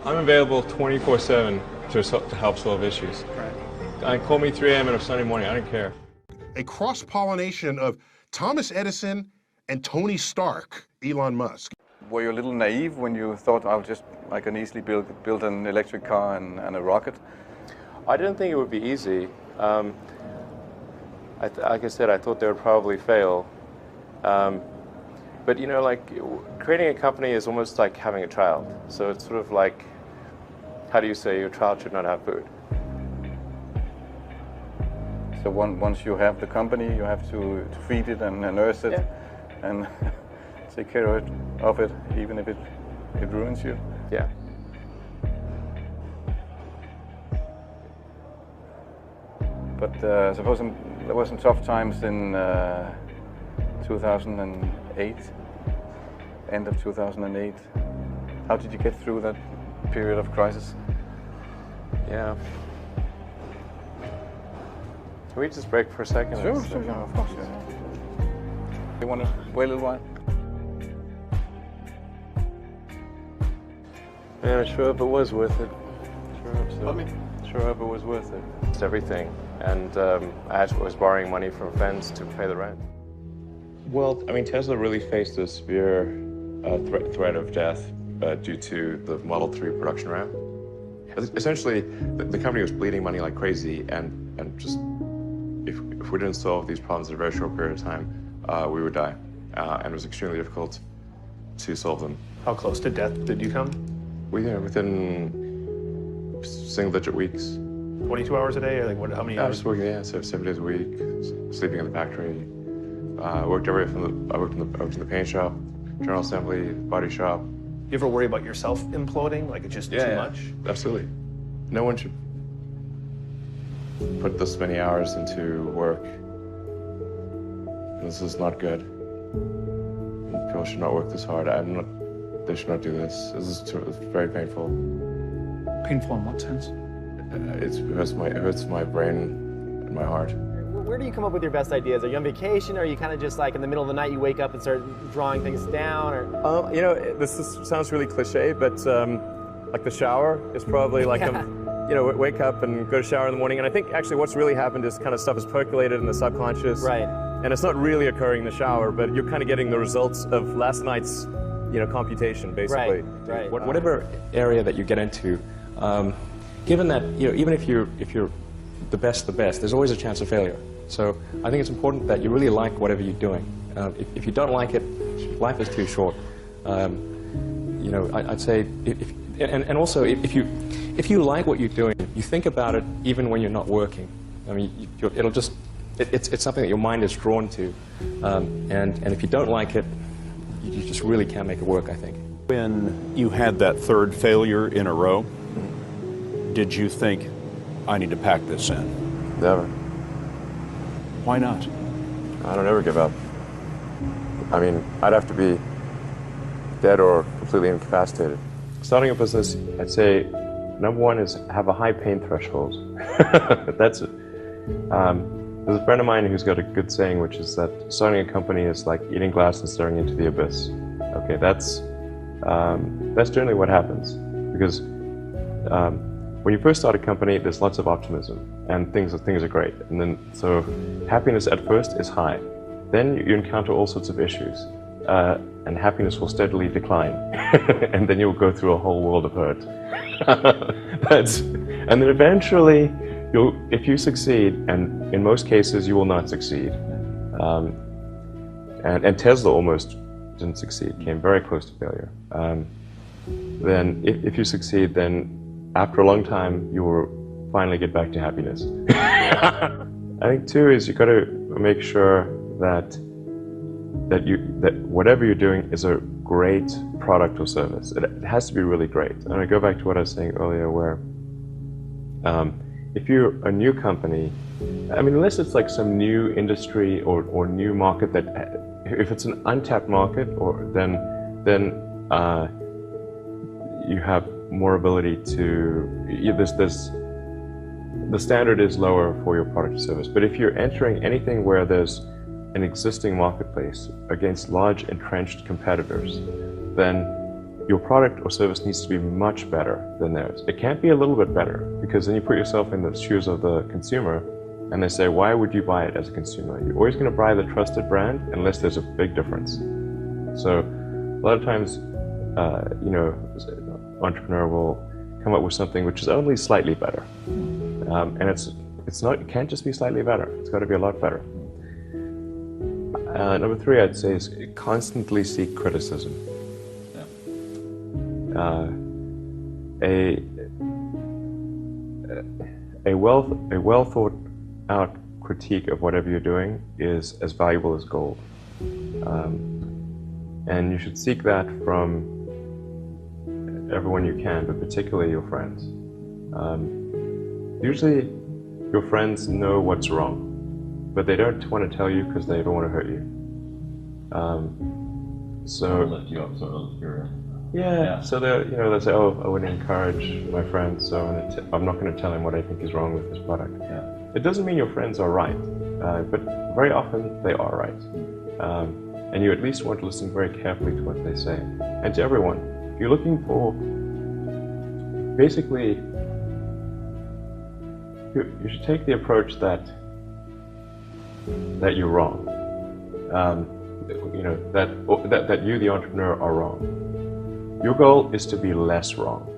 I'm available 24/7 to help solve issues. Call me 3 a.m. on a Sunday morning, I don't care. A cross-pollination of Thomas Edison and Tony Stark, Elon Musk. Were you a little naive when you thought I can easily build an electric car and a rocket? I didn't think it would be easy. Like I said, I thought they would probably fail. But you know, like creating a company is almost like having a child. So it's sort of like, how do you say your child should not have food? So once you have the company, you have to feed it and nurse it, and take care of it, even if it ruins you. Yeah. But suppose there were some tough times in 2008, end of 2008. How did you get through that period of crisis? Yeah. Can we just break for a second? Sure, of course. You want to wait a little while? Man, I sure hope it was worth it. Sure hope so. Sure hope it was worth it. It's everything. And I was borrowing money from friends to pay the rent. Well, I mean, Tesla really faced a severe threat of death due to the Model 3 production ramp. Essentially, the company was bleeding money like crazy, and just if we didn't solve these problems in a very short period of time, we would die. And it was extremely difficult to solve them. How close to death did you come? Within single-digit weeks. 22 hours a day, or like what? How many I hours? was working, so 7 days a week, sleeping in the factory. I worked in the paint shop, general assembly, body shop. You ever worry about yourself imploding? Like it's just too much? Absolutely. No one should put this many hours into work. This is not good. People should not work this hard. They should not do this. This is very painful. Painful in what sense? It hurts my brain and my heart. Where do you come up with your best ideas? Are you on vacation, or are you kind of just like in the middle of the night you wake up and start drawing things down? Or You know, sounds really cliche, but like the shower is probably like wake up and go to shower in the morning. And I think actually what's really happened is kind of stuff is percolated in the subconscious. Right. And it's not really occurring in the shower, but you're kind of getting the results of last night's computation, basically. Right. Whatever area that you get into, given that even if you're the best, there's always a chance of failure. So I think it's important that you really like whatever you're doing. If you don't like it, life is too short. I'd say and also if you like what you're doing, you think about it even when you're not working. I mean, it's something that your mind is drawn to, and if you don't like it, you just really can't make it work, I think. When you had that third failure in a row, did you think, I need to pack this in? Never. Why not? I don't ever give up. I mean, I'd have to be dead or completely incapacitated. Starting a business, I'd say, number one is have a high pain threshold. That's it. There's a friend of mine who's got a good saying, which is that starting a company is like eating glass and staring into the abyss. Okay, that's generally what happens. Because when you first start a company, there's lots of optimism, and things are great. And then, so happiness at first is high. Then you encounter all sorts of issues, and happiness will steadily decline. And then you'll go through a whole world of hurt. And then eventually, if you succeed, and in most cases you will not succeed, and Tesla almost didn't succeed, came very close to failure. Then if you succeed, then after a long time you will finally get back to happiness. I think too is you got to make sure that whatever you're doing is a great product or service. It has to be really great. And I go back to what I was saying earlier, where if you're a new company, I mean, unless it's like some new industry or new market that, if it's an untapped market, then you have more ability to, the standard is lower for your product or service. But if you're entering anything where there's an existing marketplace against large entrenched competitors, then your product or service needs to be much better than theirs. It can't be a little bit better, because then you put yourself in the shoes of the consumer and they say, why would you buy it as a consumer? You're always going to buy the trusted brand unless there's a big difference. So a lot of times, you know, an entrepreneur will come up with something which is only slightly better. And it can't just be slightly better. It's got to be a lot better. Number 3, I'd say, is constantly seek criticism. A well thought out critique of whatever you're doing is as valuable as gold. And you should seek that from everyone you can, but particularly your friends. Usually your friends know what's wrong, but they don't want to tell you because they don't want to hurt you. So lift you up, sort of. So they say, oh, I would encourage my friend, so I'm not going to tell him what I think is wrong with this product. It doesn't mean your friends are right, but very often they are right. And you at least want to listen very carefully to what they say. And to everyone, if you're looking for, basically, you should take the approach that you're wrong. You know, that you, the entrepreneur, are wrong. Your goal is to be less wrong.